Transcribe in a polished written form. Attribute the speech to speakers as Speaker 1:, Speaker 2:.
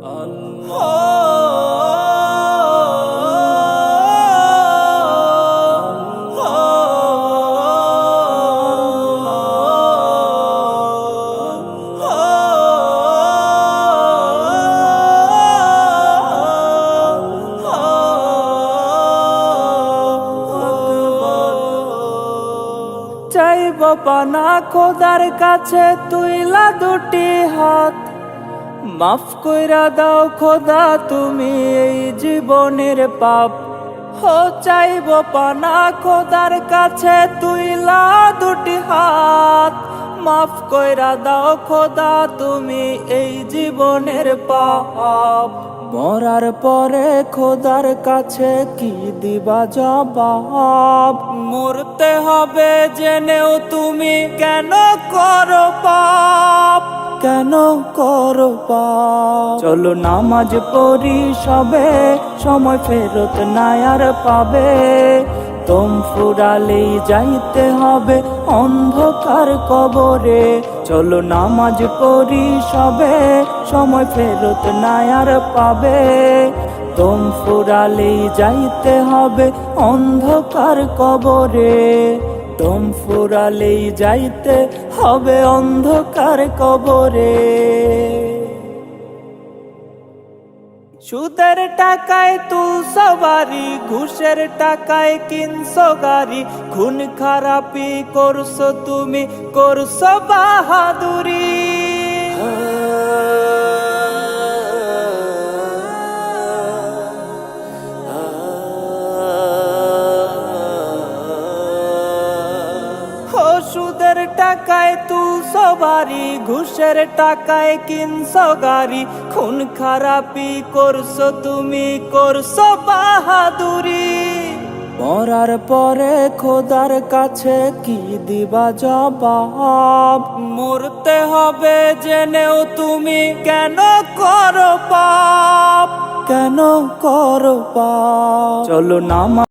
Speaker 1: চাইব পানা খোদার কাছে তুইলা দুটি হাত, মাফ কইরা দাও খোদা তুমি এই জীবনের পাপ। হো চাইব পানা খোদার কাছে তুইলা দুটি হাত, মাফ কইরা দাও খোদা তুমি এই জীবনের পাপ। মরার পরে খোদার কাছে কি দিবা জবাব? মরতে হবে জেনেও তুমি কেন করো পাপ, কেন করো পাপ? চলো নামাজ পড়ি সবে, সময় ফেরত নাই আর পাবে। দম ফুরালেই যাইতে হবে অন্ধকার কবরে। চলো নামাজ পড়ি সবে, সময় ফেরত নাই আর পাবে। দম ফুরালেই যাইতে হবে অন্ধকার কবরে। দম ফুরালেই যাইতে হবে অন্ধকার কবরে। সুদের টাকায় তুলছো বাড়ি, ঘুষের টাকায় কিনছো গাড়ি। খুন খারাপি করছো তুমি, করছো বাহাদুরি। সুদের টাকায় তুলছো বাড়ি, ঘুষের টাকায় কিনছো গাড়ি। খুন খারাপি করছো তুমি, করছো বাহাদুরি। মরার পরে খোদার কাছে কি দিবা জবাব? মরতে হবে জেনেও তুমি কেন করো পাপ, কেন করো পাপ? চলো নামাজ